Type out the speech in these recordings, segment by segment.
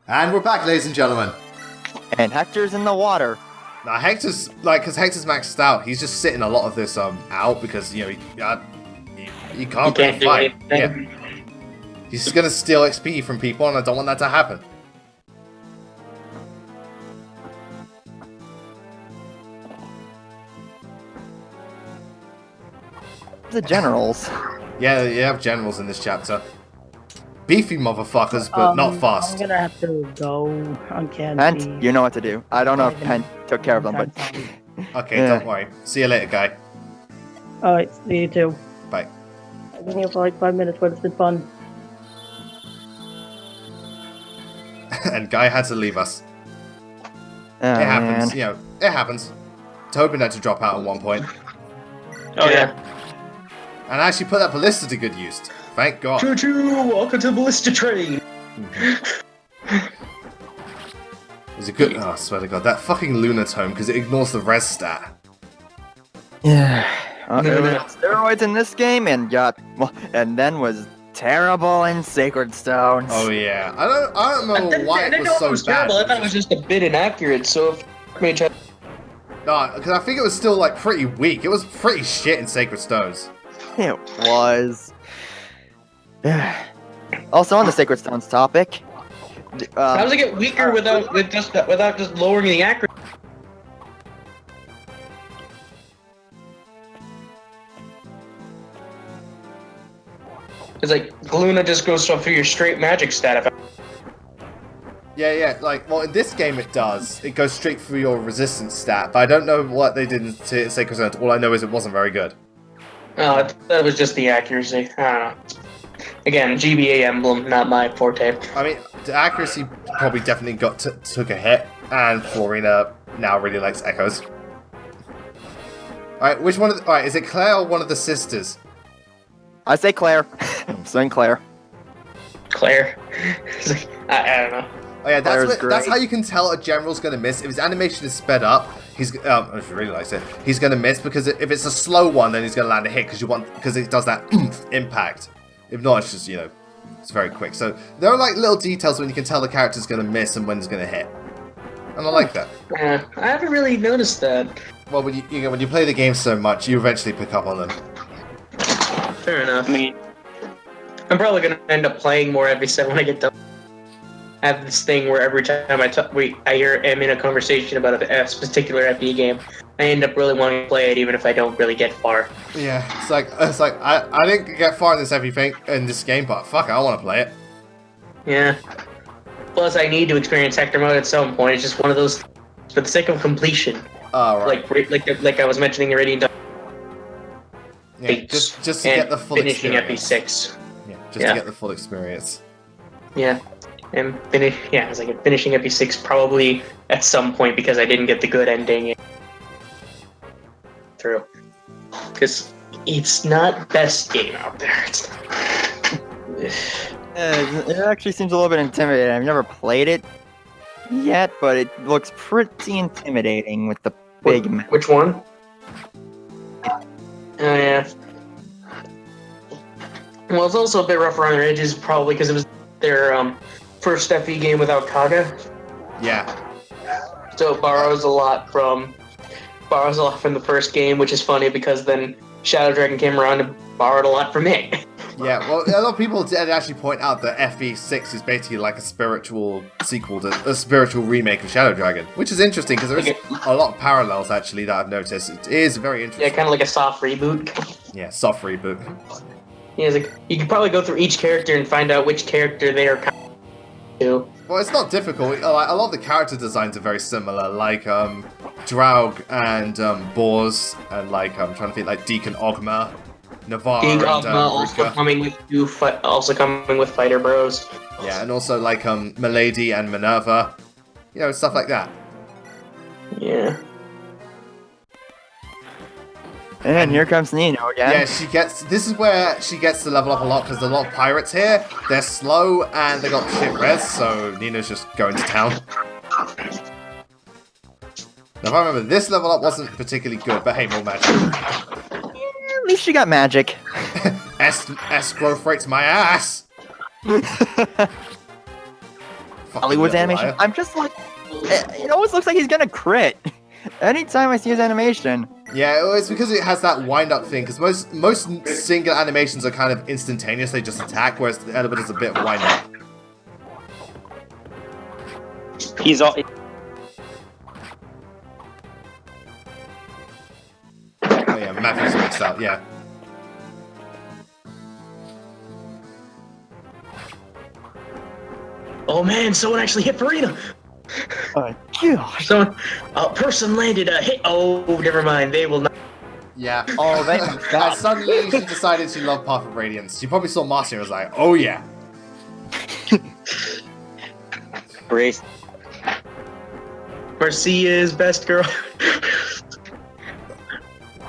And we're back, ladies and gentlemen. And Hector's in the water. Now Hector's because Hector's maxed out. He's just sitting a lot of this out because you can't really do fight. anything. Yeah. He's just gonna steal XP from people, and I don't want that to happen. The generals. Yeah, you have generals in this chapter. Beefy motherfuckers, but not fast. I'm gonna have to go. I can't. Pent, you know what to do. I don't know if Pent took care of them, but Okay, Yeah. don't worry. See you later, guy. Alright, see you too. Bye. I've been here for like 5 minutes, but it's been fun. And guy had to leave us. oh, It happens, man. it happens. Tobin had to drop out at one point. Oh yeah. And I actually put that ballista to good use. Thank God. Choo choo! Welcome to Ballista Train. It's a good. Oh, I swear to God, that fucking Lunar Tome because it ignores the res stat. Yeah. No. Steroids in this game and and then was terrible in Sacred Stones. Oh yeah, I don't know why it was so bad. terrible. I thought it was just a bit inaccurate. So if mage had No, because I think it was still like pretty weak. It was pretty shit in Sacred Stones. It was. Also on the Sacred Stones topic. how does it get weaker without just lowering the accuracy? It's like Luna just goes through your straight magic stat. Yeah, well, in this game it does. It goes straight through your resistance stat, but I don't know what they did in Sacred Stones. All I know is it wasn't very good. Oh, that was just the accuracy. I don't know. Again, GBA Emblem, not my forte. I mean, the accuracy probably definitely took a hit, and Florina now really likes Echoes. Alright, which one alright, is it Claire or one of the sisters? I say Claire. I'm saying Claire. Claire. It's like, I don't know. Oh yeah, Claire's that's great. how you can tell a general's gonna miss. If his animation is sped up, if he really likes it, he's gonna miss because if it's a slow one, then he's gonna land a hit because it does that impact. If not, it's just it's very quick. So there are like little details when you can tell the character's gonna miss and when it's gonna hit, and I like that. I haven't really noticed that. Well, when you play the game so much, you eventually pick up on them. Fair enough. I mean, I'm probably gonna end up playing more every set when I get done. I have this thing where every time I am in a conversation about a particular FE game, I end up really wanting to play it even if I don't really get far. Yeah, it's like I didn't get far in this game, but fuck, I want to play it. Yeah. Plus, I need to experience Hector mode at some point. It's just one of those, for the sake of completion. Right. Like I was mentioning already. Yeah, just to get the full finishing experience. FE6. Yeah, just to get the full experience. Yeah. And it's like finishing FE6 probably at some point because I didn't get the good ending through. Because it's not best game out there. It's It actually seems a little bit intimidating. I've never played it yet, but it looks pretty intimidating with the big map. Which one? Oh yeah. Well, it's also a bit rough around their edges, probably because it was their first FE game without Kaga. Yeah. So it borrows a lot from the first game, which is funny because then Shadow Dragon came around and borrowed a lot from it. Yeah, well, a lot of people did actually point out that FE6 is basically like a spiritual remake of Shadow Dragon, which is interesting because there is a lot of parallels actually that I've noticed. It is very interesting. Yeah, kind of like a soft reboot. Yeah, soft reboot. Yeah, it's like you could probably go through each character and find out which character they are to. Well, it's not difficult. A lot of the character designs are very similar, like Draug and Bors, and like I'm trying to think like Deacon Ogma, Navarre, King and Ogma also coming with Fighter Bros. Yeah, and also like Milady and Minerva, stuff like that. Yeah. And here comes Nino again. Yeah, this is where she gets to level up a lot because a lot of pirates here, they're slow and they got shit res, so Nino's just going to town. Now if I remember, this level up wasn't particularly good, but hey, more magic. At least she got magic. S growth rate's my ass! Hollywood's little animation. liar. I'm just like, it always looks like he's gonna crit. Anytime I see his animation. Yeah, it's because it has that wind-up thing, because most single animations are kind of instantaneous, they just attack, whereas the Element is a bit of wind-up. He's all. Oh yeah, Matthew's mixed out, yeah. Oh man, someone actually hit Farina. Oh gosh. Someone, a person landed a hit. Oh, never mind. They will not. Yeah. Oh, they And suddenly she decided she loved Path of Radiance. She probably saw Marcy and was like, oh yeah. Grace. Marcia is best girl.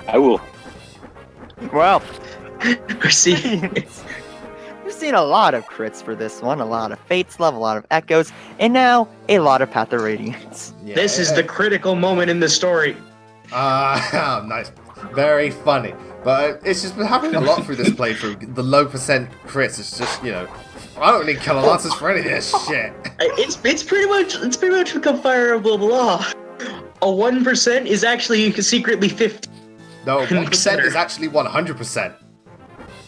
I will. Well, Marcia. we've seen a lot of crits for this one, a lot of Fates Love, a lot of Echoes, and now a lot of Path of Radiance. Yeah. This is the critical moment in the story. Nice. Very funny. But it's just been happening a lot through this playthrough. The low percent crits is just, you know, I don't need killer lances for any of this shit. It's pretty much become fire blah blah. A 1% is actually secretly 50. No, 1% is actually 100%.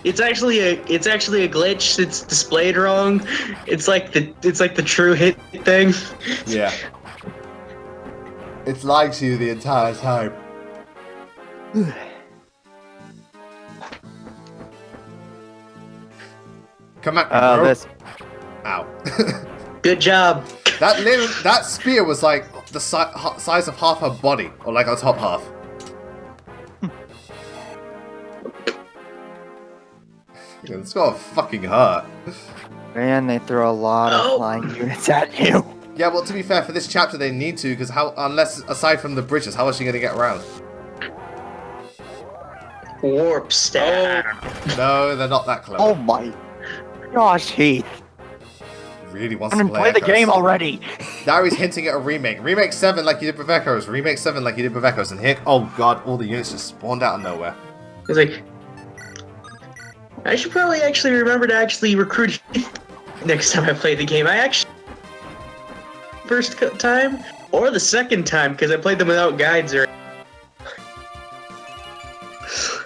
It's actually a glitch. It's displayed wrong. It's like the true hit thing. Yeah. It's lying to you the entire time. Come at me, bro. This. Ow. Good job. that spear was like the size of half her body, or like her top half. It's gotta fucking hurt. Man, they throw a lot of flying units at you. Yeah, well, to be fair, for this chapter they need to, because unless, aside from the bridges, how is she gonna get around? Warp stab. No, they're not that clever. Oh my gosh, Heath. Really wants I'm to gonna play the Echoes. game already. Now he's hinting at a remake. Remake 7 like you did with Echoes. Remake 7 like you did with Echoes. And here, oh god, all the units just spawned out of nowhere. It's like, I should probably actually remember to actually recruit next time I play the game. I actually first time or the second time because I played them without guides or.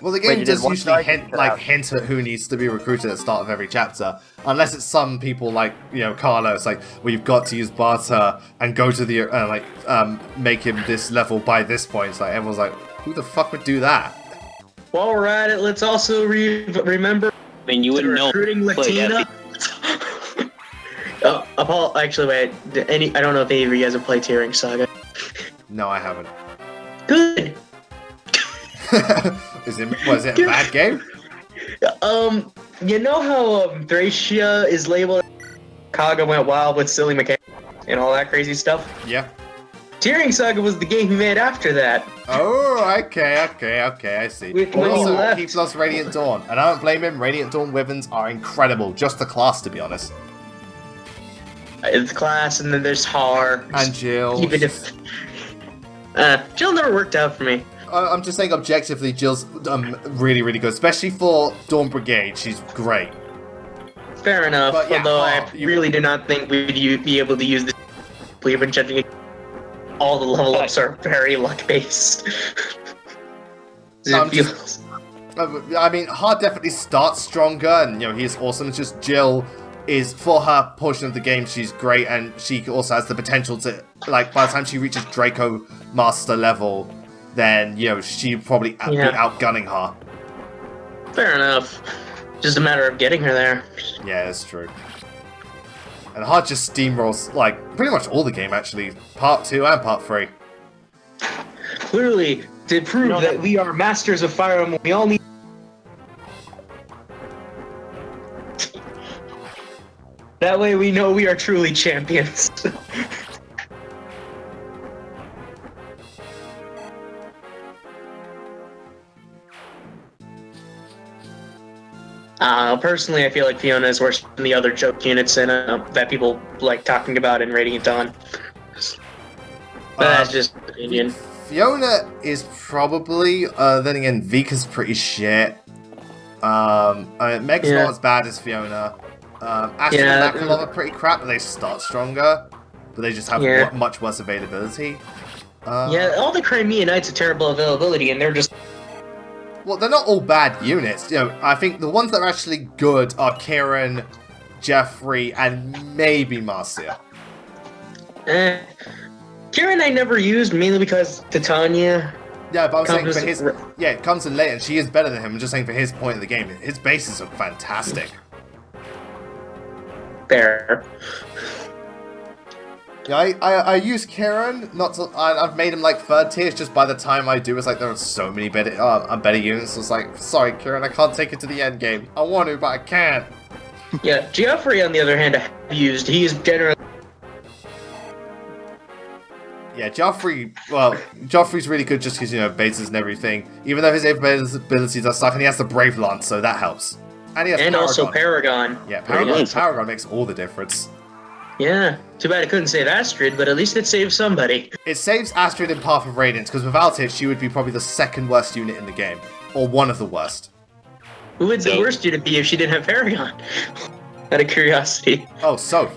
Well, the Wait, game you did does one usually guide? hint at who needs to be recruited at the start of every chapter. Unless it's some people like, you know, Carlos, like, well, you've got to use Barter and go to the, make him this level by this point. It's like, everyone's like, who the fuck would do that? While we're at it, let's also remember I mean, you wouldn't know. recruiting Play Latina. Actually, wait. I don't know if any of you guys have played Tearing Saga. No, I haven't. Good. Was it a bad game? You know how Thracia is labeled? Kaga went wild with silly mechanics and all that crazy stuff. Yeah. Tearing Saga was the game he made after that. Oh, okay, I see. When he Also, left. he loves Radiant Dawn, and I don't blame him. Radiant Dawn weapons are incredible, just the class, to be honest. It's class, and then there's Har. And Jill. Even if Jill never worked out for me. I'm just saying, objectively, Jill's really, really good, especially for Dawn Brigade. She's great. Fair enough. But yeah, although Har, I really do not think we'd be able to use this. We've been judging all the level ups are very luck based. I mean, Har definitely starts stronger, and you know he's awesome. It's just Jill is, for her portion of the game, she's great, and she also has the potential to, like, by the time she reaches Draco Master level, then you know she probably be outgunning her. Fair enough. Just a matter of getting her there. Yeah, that's true. And Har just steamrolls like pretty much all the game actually, part 2 and part 3. Clearly, to prove that we are masters of Fire Emblem, we all need. That way we know we are truly champions. Personally, I feel like Fiona is worse than the other joke units in that people like talking about in Radiant Dawn. But that's just an opinion. Fiona is probably, then again, Vika's pretty shit. Meg's not as bad as Fiona. Astrid and Makalov are pretty crap, but they start stronger. But they just have much worse availability. All the Crimea Knights are terrible availability, and they're just... Well, they're not all bad units. I think the ones that are actually good are Kieran, Jeffrey, and maybe Marcia. Kieran I never used, mainly because Titania... Yeah, but I'm saying for his... Yeah, it comes in late, and she is better than him. I'm just saying for his point of the game, his bases are fantastic. Fair. Yeah, I use Kieran, I've made him like 3rd tier, it's just by the time I do, it's like there are so many better units, it's like, sorry Kieran, I can't take it to the end game. I want to, but I can't. Yeah, Jaffar on the other hand, I have used, he is generally... Yeah, Joffrey's really good just because, bases and everything, even though his abilities are stuck, and he has the Brave Lance, so that helps. And he has Paragon. Also Paragon. Yeah, Paragon makes all the difference. Yeah, too bad I couldn't save Astrid, but at least it saves somebody. It saves Astrid in Path of Radiance, because without it, she would be probably the 2nd worst unit in the game. Or one of the worst. Who would the worst unit be if she didn't have Paragon? Out of curiosity. Oh, Soph.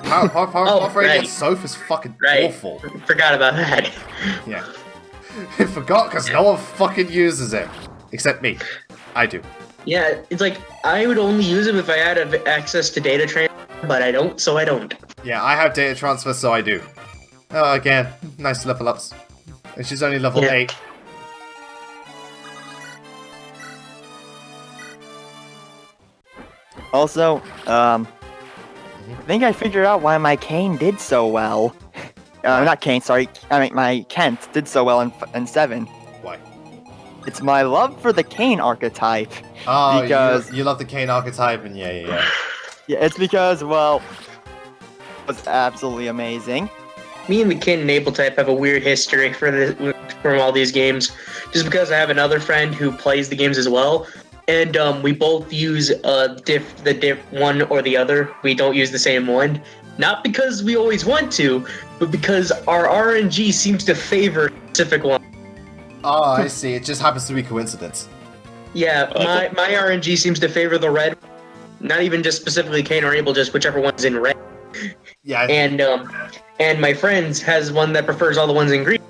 Path of Radiance, Soph is fucking awful. Forgot about that. Yeah. I forgot, because no one fucking uses it. Except me. I do. Yeah, it's like, I would only use him if I had access to data transfer, but I don't, so I don't. Yeah, I have data transfer, so I do. Oh, again, nice level ups. And she's only level 8. Also, I think I figured out why my Kane did so well. Not Kane, sorry. I mean, my Kent did so well in 7. Why? It's my love for the Kane archetype. Oh, because you love the Kane archetype, and yeah. Yeah, it's because, well, it was absolutely amazing. Me and the Kane and Abel type have a weird history from all these games, just because I have another friend who plays the games as well, and we both use the diff one or the other. We don't use the same one, not because we always want to, but because our RNG seems to favor a specific one. Oh, I see. It just happens to be coincidence. Yeah, my RNG seems to favor the red. Not even just specifically Kane or Abel, just whichever one's in red. Yeah. And my friend's has one that prefers all the ones in green.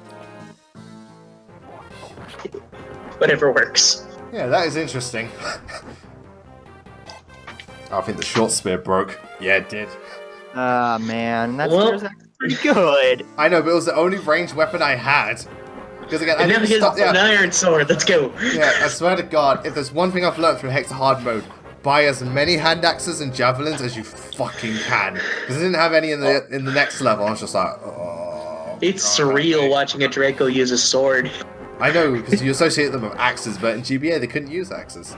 Whatever works. Yeah, that is interesting. I think the short spear broke. Yeah, it did. Ah, man, that's pretty good. I know, but it was the only ranged weapon I had. Because again, I never get an iron sword. Let's go. Yeah, I swear to God, if there's one thing I've learned from Hector hard mode, buy as many hand axes and javelins as you fucking can. Because I didn't have any in the next level. I was just like, oh. It's surreal watching a Draco use a sword. I know, because you associate them with axes, but in GBA they couldn't use axes.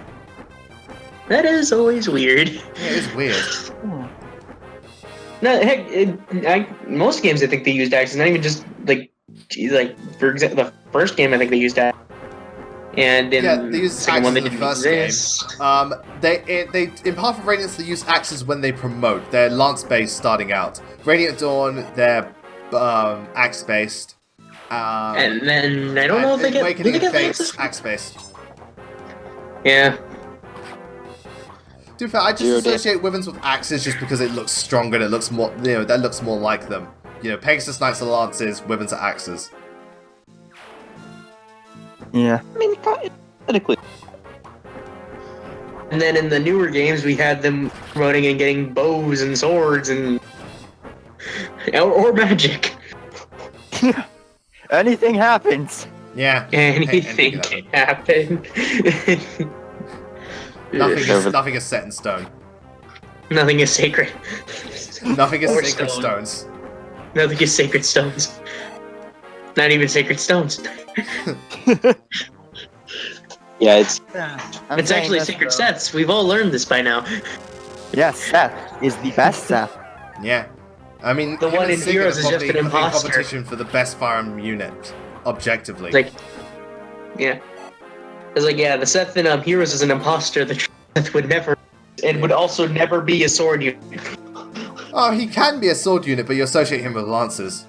That is always weird. Yeah, it is weird. No, heck, most games I think they used axes, not even just for example, the first game I think they used axes. And in they used the second one they in the didn't first exist. game. They in Path of Radiance they use axes when they promote. They're lance based starting out. Radiant Dawn, they're axe based. And then I don't know if they get Awakening Fates axe based. Yeah. To be fair, I just associate Wyverns with axes just because it looks stronger and it looks more, that looks more like them. Pegasus Knights are lances, Wyverns are axes. Yeah. I mean, technically. And then in the newer games, we had them promoting and getting bows and swords and or magic. Anything happens. Yeah. Anything can happen. Nothing is set in stone. Nothing is sacred. Nothing is Or sacred stone. stones. Nothing is sacred stones. Not even sacred stones. Yeah, it's It's actually sacred sets. We've all learned this by now. Yes, Seth is the best Seth. Yeah. I mean, The him one and in Sigurd Heroes are is just probably an in imposter. competition for the best firearm unit, objectively. Yeah. It's the Seth in Heroes is an imposter. The Seth would never, and would also never be a sword unit. Oh, he can be a sword unit, but you associate him with lances.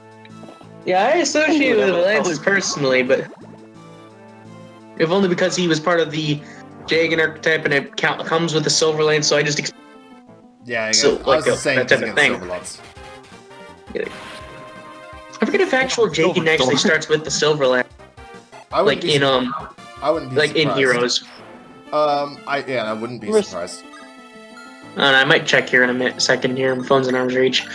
Yeah, I associate with Lances personally, but if only because he was part of the Jagan archetype and it comes with the Silver Lance, so I just Yeah, So, I was the same that type of against thing. Silverlots. I forget if actual Jagan actually starts with the silver lance, I wouldn't like be in I wouldn't be like surprised. in Heroes. I wouldn't be surprised. I might check here in a second. Here, my phone's in arm's reach.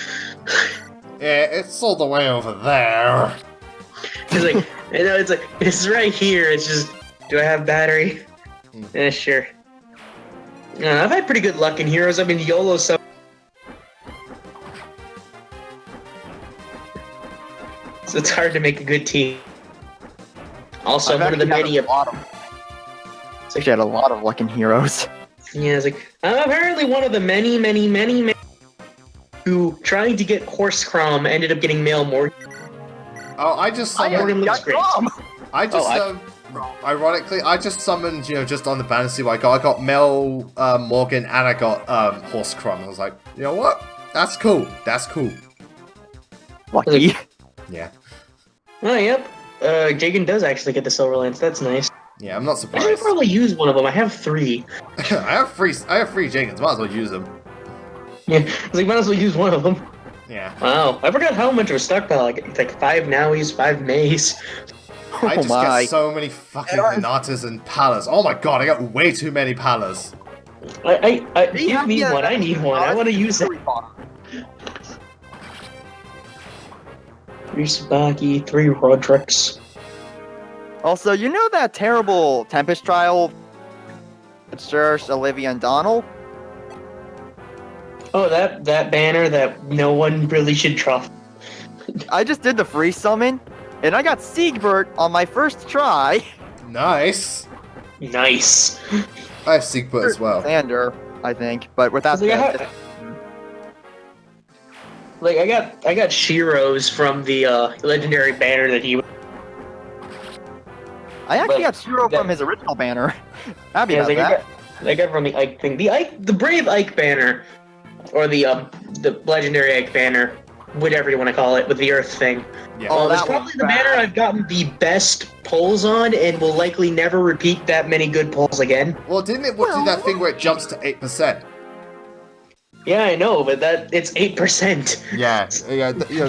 Yeah, it's all the way over there. It's like, it's like it's right here. It's just, do I have battery? Yeah, sure. I've had pretty good luck in Heroes. I've been YOLO so. So it's hard to make a good team. Also, I'm one of the many. Actually had a lot of luck in Heroes. Yeah, it's like I'm apparently one of the many who, trying to get Horse Crom, ended up getting male more. Oh, I just summoned. Morgan looks great. Ironically, I just summoned, just on the fantasy what I got. I got Mel Morgan and I got Horse Crum. I was like, you know what? That's cool. That's cool. Lucky. Yeah. Oh, yep. Jagan does actually get the Silver Lance. That's nice. Yeah, I'm not I should surprised. probably use one of them. I have 3. I have three Jagans. Might as well use them. Yeah, I was like, might as well use one of them. Yeah. Wow, I forgot how much of a stockpile I get. It's like 5 Nowies, 5 Mays. I just my. get so many fucking Hinatas and Palas. Oh my god, I got way too many Palas. Give me one. I need one. I want to use it. 3 Sabaki, 3 Rodricks. Also, you know that terrible Tempest trial? It's just Olivia and Donald? Oh, that banner that no one really should trust. I just did the free summon, and I got Siegbert on my first try. Nice. Nice. I have Siegbert as well. Xander, I think, but without that. I got Shiro's from the legendary banner that he. I actually but got Shiro that- from his original banner. Happy Yeah, about that. I got from the Ike thing. The Brave Ike banner, or the legendary Ike banner, whatever you want to call it, with the Earth thing. Yeah. Oh, It's that probably one's the banner I've gotten the best pulls on, and will likely never repeat that many good pulls again. Well, didn't it do that thing where it jumps to 8%? Yeah, I know, but it's 8%. Yeah.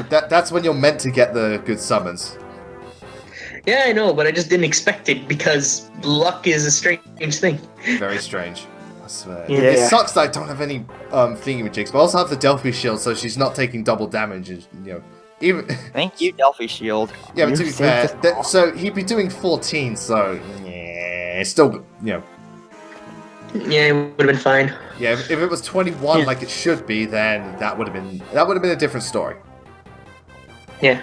That's when you're meant to get the good summons. Yeah, I know, but I just didn't expect it because luck is a strange thing. Very strange. I swear. Yeah. It sucks that I don't have any thingamajigs, but I also have the Delphi shield, so she's not taking double damage. And, even Thank you, Delphi Shield. yeah, but You to be saved fair, us. so he'd be doing 14, so yeah, it's still Yeah, it would have been fine. yeah. If it was 21 like it should be, then that would have been a different story. Yeah.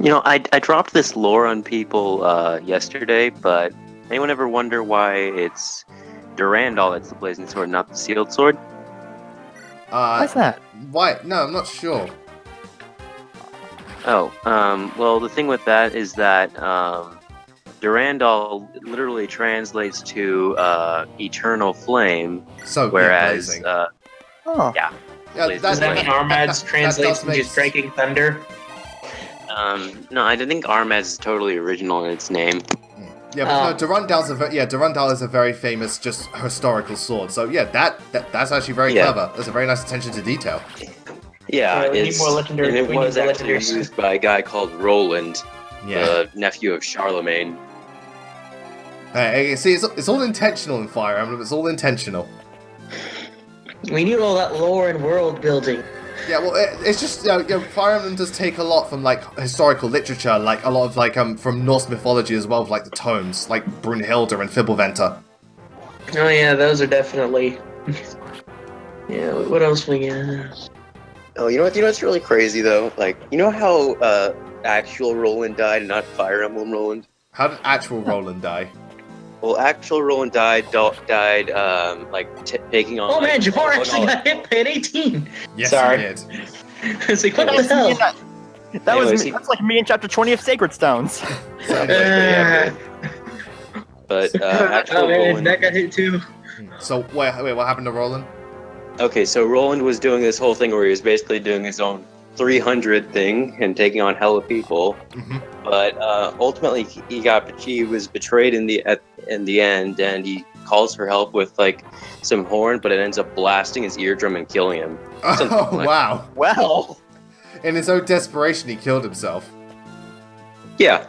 I dropped this lore on people yesterday, but anyone ever wonder why it's Durandal that's the blazing sword, not the sealed sword? What's that? Why? No, I'm not sure. Oh, well, the thing with that is that Durandal literally translates to eternal flame, So whereas blazing. Oh. yeah, Yeah, Blazing Does that Flame. mean Armads translates does make into striking thunder? no, I think Armaz is totally original in its name. Yeah, but no, Durandal is a very famous, just historical sword. So yeah, that's actually very Yeah. clever. There's a very nice attention to detail. Yeah, we need more legendary. and it we need was the actually legendary. used by a guy called Roland, Yeah. the nephew of Charlemagne. See, it's all intentional in Fire Emblem. It's all intentional. We need all that lore and world building. Yeah, well, it's just Fire Emblem does take a lot from like historical literature, like a lot of like from Norse mythology as well, like the tomes, like Brunhilde and Fibbulventa. Oh yeah, those are definitely. Yeah, what else we got? Oh, you know what's really crazy though? Like, you know how actual Roland died and not Fire Emblem Roland? How did actual Roland die? Well, actual Roland died taking on. Oh man, like, Jaffar all- actually got hit by an 18. Yes, Sorry. he did. It's like, what the That's hell? me in that was Anyways, me. That's like me in chapter 20 of Sacred Stones. But Oh actual man, Roland. that got hit too. So wait, what happened to Roland? Okay, so Roland was doing this whole thing where he was basically doing his own 300 thing and taking on hella people. Mhm. But ultimately, he was betrayed in the end, and he calls for help with like some horn, but it ends up blasting his eardrum and killing him. Something Oh, like- wow. Well, In his own desperation, he killed himself. Yeah.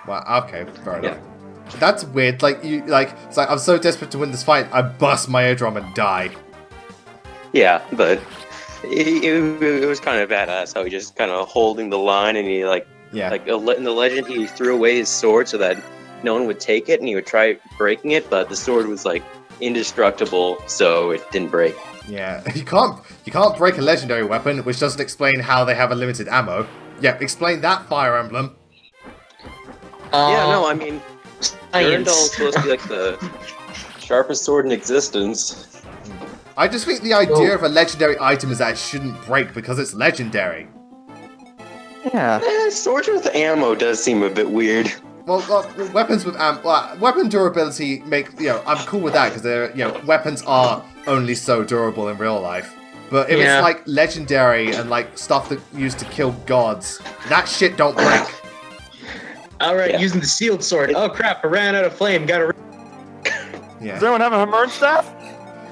Wow, okay, fair enough. That's weird. Like, it's like, I'm so desperate to win this fight, I bust my eardrum and die. Yeah, but it was kind of badass how he just kind of holding the line, and he like Yeah. in the legend he threw away his sword so that no one would take it, and he would try breaking it, but the sword was like indestructible, so it didn't break. Yeah, you can't break a legendary weapon, which doesn't explain how they have a limited ammo. Yeah, explain that, Fire Emblem. Yeah, no, I mean, Durandal is Science. supposed to be like the sharpest sword in existence. I just think the idea of a legendary item is that it shouldn't break because it's legendary. yeah. Swords with ammo does seem a bit weird. Well, weapons with weapon durability I'm cool with that because weapons are only so durable in real life. But if Yeah. it's like legendary and like stuff that used to kill gods, that shit don't break. Alright, Yeah. using the sealed sword. Oh crap, I ran out of flame. Gotta. Yeah. Does anyone have a Hammer staff?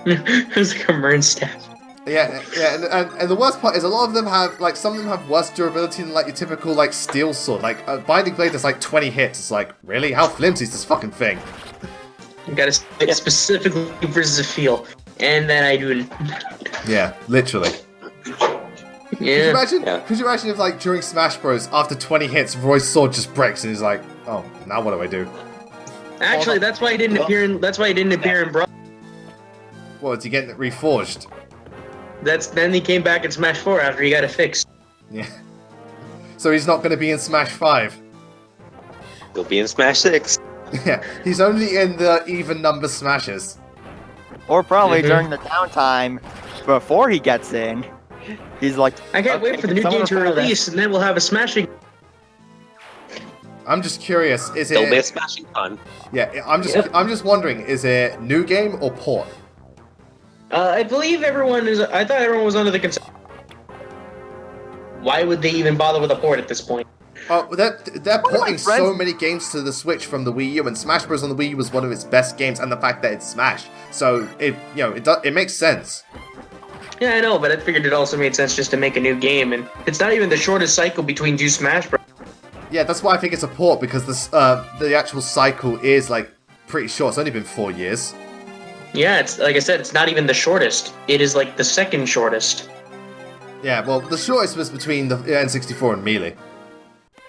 It's like a Mern staff. Yeah, and the worst part is a lot of them have, like, some of them have worse durability than, like, your typical, like, steel sword. Like, a Binding Blade that's, like, 20 hits. It's like, really? How flimsy is this fucking thing? You gotta stick specifically versus a feel. And then I do it. Yeah, literally. Yeah. Could you imagine if, like, during Smash Bros, after 20 hits, Roy's sword just breaks and he's like, oh, now what do I do? Actually, that's why he didn't appear in. That's why he didn't appear in Brawl. Well, is he getting it reforged? Then he came back in Smash 4 after he got it fixed. Yeah. So he's not going to be in Smash 5. He'll be in Smash 6. Yeah, he's only in the even number Smashes. Or probably Mhm. during the downtime before he gets in. He's like, I can't okay, wait for the new someone game to repair this. release, and then we'll have a smashing. I'm just curious, is There'll be a it... smashing fun. Yeah, I'm just wondering, is it new game or port? I believe everyone is. I thought everyone was under the concept. Why would they even bother with a port at this point? Oh, they're porting so friends- many games to the Switch from the Wii U, and Smash Bros on the Wii U was one of its best games, and the fact that it's Smash, so it makes sense. Yeah, I know, but I figured it also made sense just to make a new game, and it's not even the shortest cycle between two Smash Bros. Yeah, that's why I think it's a port, because the actual cycle is like pretty short. It's only been 4 years. Yeah, it's like I said, it's not even the shortest. It is like the second shortest. Yeah, well, the shortest was between the N64 and Melee.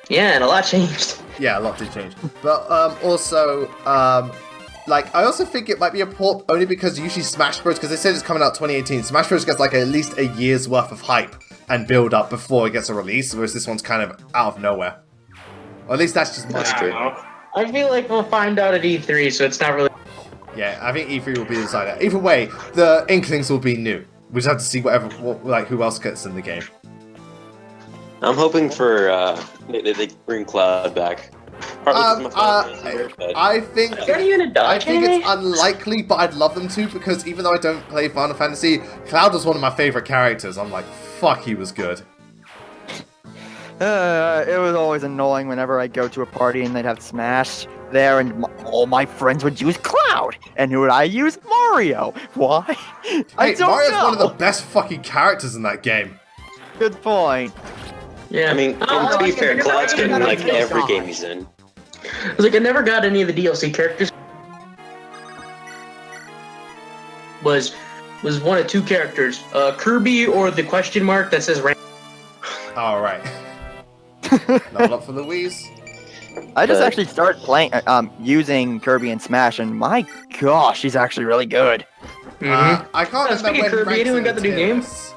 Yeah, and a lot changed. Yeah, a lot did change. But also, like, I also think it might be a port only because usually Smash Bros, because they said it's coming out 2018, Smash Bros gets like at least a year's worth of hype and build up before it gets a release, whereas this one's kind of out of nowhere. Or at least that's just my That's true. I feel like we'll find out at E3, so it's not really. Yeah, I think E3 will be the decider. Either way, the Inklings will be new. We just have to see who else gets in the game. I'm hoping for they bring Cloud back. Partly because my father is here, but I think Is there even a I Dodge think it's anime? unlikely, but I'd love them to, because even though I don't play Final Fantasy, Cloud was one of my favorite characters. I'm like, fuck, he was good. It was always annoying whenever I go to a party and they'd have Smash there, and all my friends would use Cloud, and who would I use? Mario. Why? I Hey, don't Mario's know. one of the best fucking characters in that game. Good point. Yeah. I mean, Oh, to be I fair, never Cloud's got good in any like of the every DLC. game he's in. I was like, I never got any of the DLC characters. Was one of two characters, Kirby or the question mark that says Ram. All right. Level up for Louise. I just But- actually started playing, using Kirby and Smash, and my gosh, he's actually really good. I can't remember speaking when of Kirby, ranks anyone in got the new tier game? list,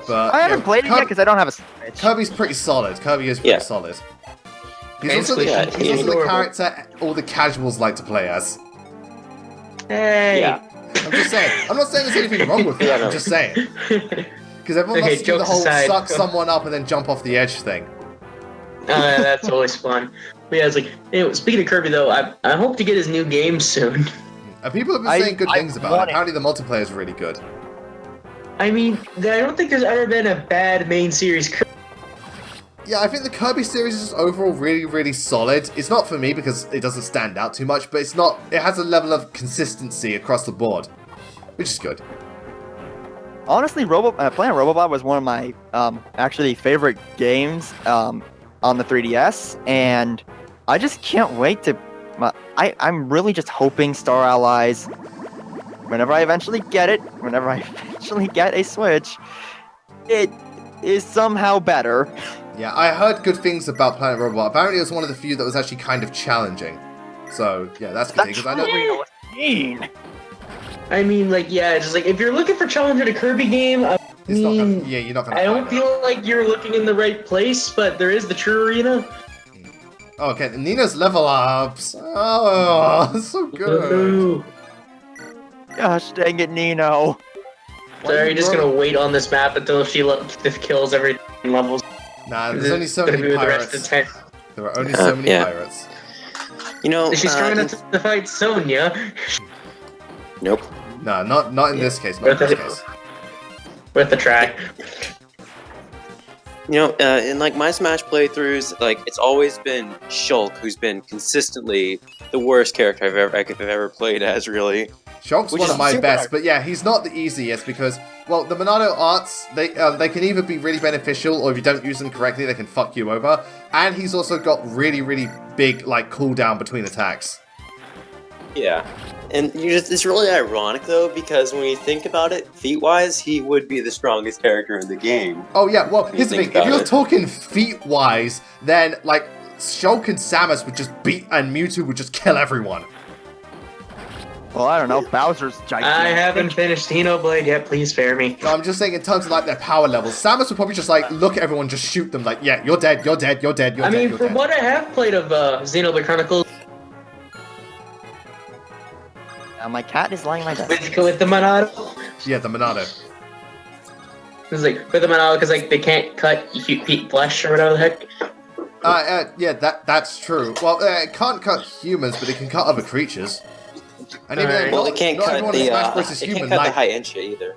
But I haven't played it yet because I don't have a Switch. Kirby's pretty solid. Kirby is pretty Yeah. solid. And He's also, yeah, he's he's also the adorable. character all the casuals like to play as. Hey. Yeah. I'm just saying. I'm not saying there's anything wrong with that. Yeah, no. I'm just saying. Because everyone Okay, loves to do the jokes whole aside. suck someone up and then jump off the edge thing. That's always fun. But yeah, it's like, anyway, speaking of Kirby though, I hope to get his new game soon. And people have been I- saying good I things about it. want it. Apparently the multiplayer is really good. I mean, I don't think there's ever been a bad main series Kirby. Yeah, I think the Kirby series is overall really, really solid. It's not for me because it doesn't stand out too much, but it's not. It has a level of consistency across the board, which is good. Honestly, playing Robobot was one of my actually favorite games on the 3DS, and I just can't wait to. I'm really just hoping Star Allies, whenever I eventually get it, whenever I eventually get a Switch, it is somehow better. Yeah, I heard good things about Planet Robot. Apparently, it was one of the few that was actually kind of challenging. So yeah, that's good because I know. I mean, like, yeah, just like if you're looking for challenge in a Kirby game, you're not gonna. I don't feel like you're looking in the right place, but there is the True Arena. Okay, Nina's level ups. Oh, so good. Ooh. Gosh dang it, Nino. So are you just gonna wait on this map until she kills every levels? Nah, there's only so many pirates. There are only so many pirates. You know, is she strong enough to fight Sonia? Nope. No, not in this case. Not in this case. With the track. You know, in like my Smash playthroughs, like it's always been Shulk who's been consistently the worst character I've ever played as. Really, Shulk's one of my best, but yeah, he's not the easiest because, well, the Monado arts they can either be really beneficial or if you don't use them correctly, they can fuck you over. And he's also got really big like cooldown between attacks. Yeah. And it's really ironic, though, because when you think about it, feat-wise, he would be the strongest character in the game. Oh, yeah, well, here's the thing. If you're talking feat-wise, then, like, Shulk and Samus would just beat, and Mewtwo would just kill everyone. Well, I don't know. Bowser's gigantic. I haven't finished Xenoblade yet. Please spare me. No, I'm just saying in terms of, like, their power levels. Samus would probably just, like, look at everyone, just shoot them, like, yeah, you're dead, you're dead, you're dead, you're dead, I mean, you're from dead. what I have played of Xenoblade Chronicles, My cat is lying on my desk. with the Monado. Yeah, the Monado. It's like with the Monado because like they can't cut flesh or whatever the heck. Yeah, that's true. Well, it can't cut humans, but it can cut other creatures. And even then, Well, it can't not cut everyone in Smash Bros. Is it human. can't cut Like, the high end shit either.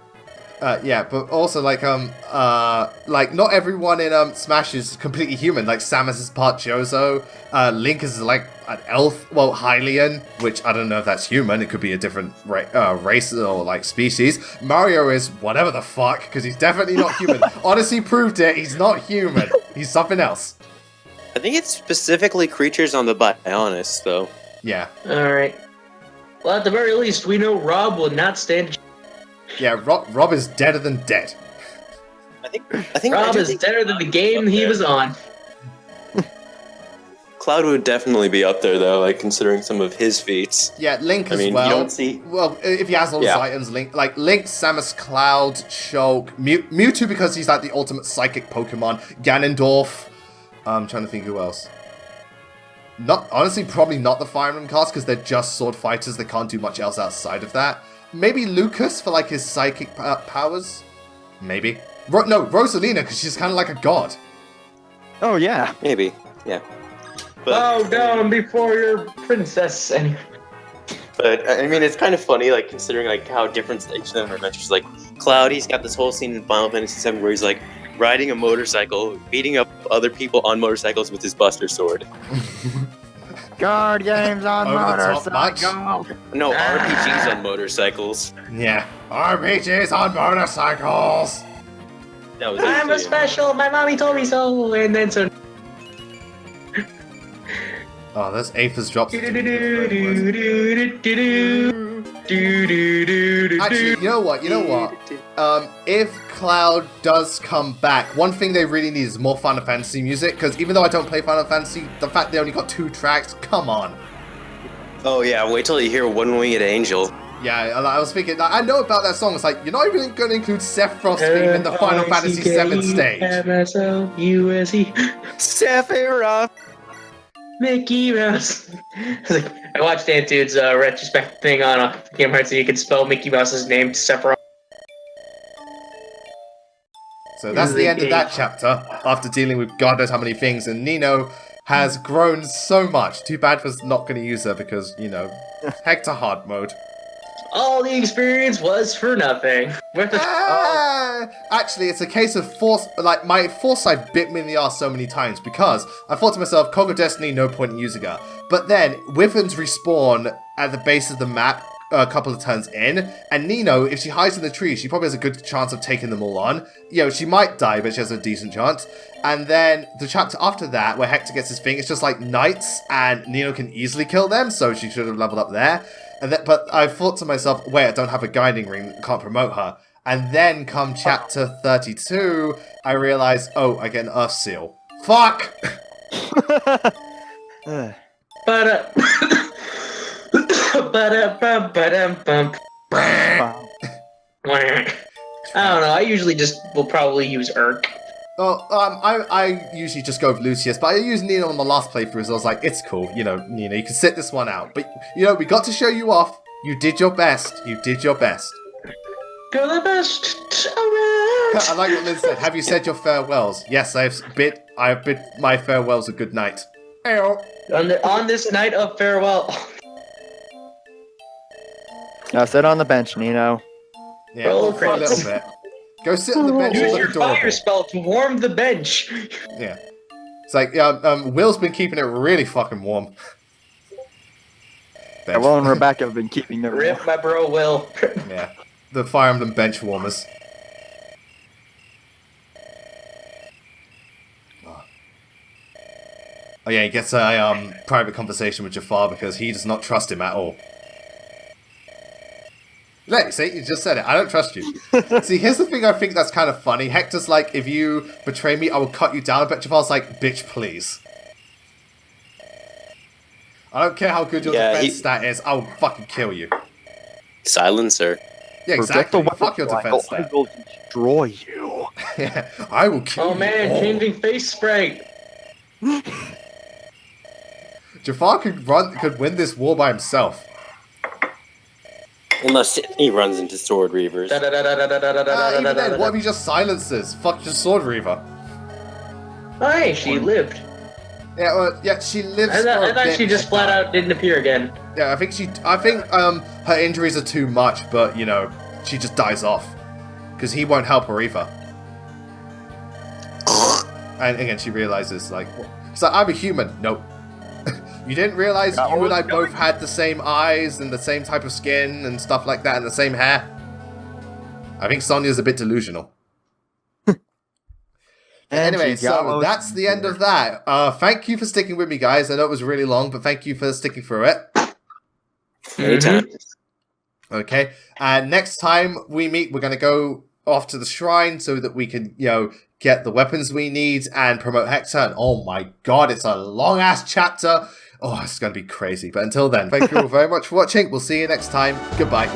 yeah, but also like not everyone in Smash is completely human. Like Samus is part Jozo, Link is like an elf, well Hylian, which I don't know if that's human. It could be a different race or like species. Mario is whatever the fuck because he's definitely not human. Odyssey proved it. He's not human. He's something else. I think it's specifically creatures on the Bionis, though. Yeah. All right. Well, at the very least, we know Rob will not stand. Yeah, Rob is deader than dead. I think Rob is deader than the game he was on. Cloud would definitely be up there, though, like considering some of his feats. Yeah, Link as I mean, well. you don't see. Well, if he has all his items, Link, Samus, Cloud, Shulk, Mewtwo because he's like the ultimate psychic Pokemon. Ganondorf. I'm trying to think who else. Honestly, probably not the Fire Emblem cast because they're just sword fighters. They can't do much else outside of that. Maybe Lucas for like his psychic powers. Maybe. No, Rosalina because she's kind of like a god. Oh yeah. Maybe. Yeah. Bow down before your princess. But I mean, it's kind of funny, like considering like how different each of them are adventures. Like Cloud, he's got this whole scene in Final Fantasy VII where he's like riding a motorcycle, beating up other people on motorcycles with his Buster Sword. Card games on motorcycles. No, RPGs on motorcycles. Yeah, RPGs on motorcycles. That was I'm a special. My mommy told me so. And then so. Oh, those Aphis drops. Actually, you know what? If Cloud does come back, one thing they really need is more Final Fantasy music, because even though I don't play Final Fantasy, the fact they only got 2 tracks, come on. Oh yeah, wait till you hear One Winged Angel. Yeah, I was thinking, I know about that song, it's like, you're not even going to include Sephiroth's theme in the Final Fantasy VII stage. M-S-O-U-S-E. Sephiroth! Mickey Mouse. I watched Antude's retrospective thing on Game Hearts, so you can spell Mickey Mouse's name to Sephiroth. So that's the end of that chapter, after dealing with God knows how many things, and Nino has grown so much. Too bad for not going to use her because, Hector hard mode. All the experience was for nothing. Actually, it's a case of force. Like, my foresight bit me in the ass so many times because I thought to myself, Cog of Destiny, no point in using her. But then, Wyverns respawn at the base of the map a couple of turns in, and Nino, if she hides in the trees, she probably has a good chance of taking them all on. You know, she might die, but she has a decent chance. And then the chapter after that, where Hector gets his thing, it's just like knights, and Nino can easily kill them, so she should have leveled up there. And then, but I thought to myself, wait, I don't have a guiding ring, can't promote her. And then come chapter 32, I realized, oh, I get an Earth Seal. Fuck! But I don't know. I usually just will probably use Urk. Well, I usually just go with Lucius, but I used Nino on the last playthrough, so I was like, it's cool, you know, Nino, you can sit this one out. But, you know, we got to show you off. You did your best. You did your best. Go the best around. I like what Liz said. Have you said your farewells? Yes, I have bid my farewells a good night. On this night of farewell. Now sit on the bench, Nino. Yeah, for a little bit. Go sit on the bench and Use look your adorable. fire spell to warm the bench. Yeah. It's like, Will's been keeping it really fucking warm. Yeah, Will and Rebecca have been keeping the Rip my bro Will. Yeah. The Fire Emblem bench warmers. Oh yeah, he gets a private conversation with Jaffar because he does not trust him at all. Look, see, you just said it. I don't trust you. See, here's the thing I think that's kind of funny. Hector's like, if you betray me, I will cut you down. But Jaffar's like, bitch, please. I don't care how good your defense stat is, I will fucking kill you. Silencer. Yeah, exactly. Fuck your defense I stat. will destroy you. Yeah, I will kill you. Oh man, all. changing face spray. Jaffar could win this war by himself. Unless he runs into Sword Reavers. Even then, what if he just silences? Fuck your Sword Reaver. Hey, she lived. Yeah, well, yeah, she lives. I for a thought bit she just flat out didn't appear again. Yeah, I think her injuries are too much, but you know, she just dies off because he won't help her either. And again, she realizes like, it's like I'm a human. Nope. You didn't realize you and I both had the same eyes and the same type of skin and stuff like that and the same hair? I think Sonia's a bit delusional. Anyway, so that's the end of that. Thank you for sticking with me, guys. I know it was really long, but thank you for sticking through it. Anytime. Okay, and next time we meet, we're going to go off to the shrine so that we can, you know, get the weapons we need and promote Hector. And oh my god, it's a long-ass chapter. Oh, it's going to be crazy. But until then, thank you all very much for watching. We'll see you next time. Goodbye.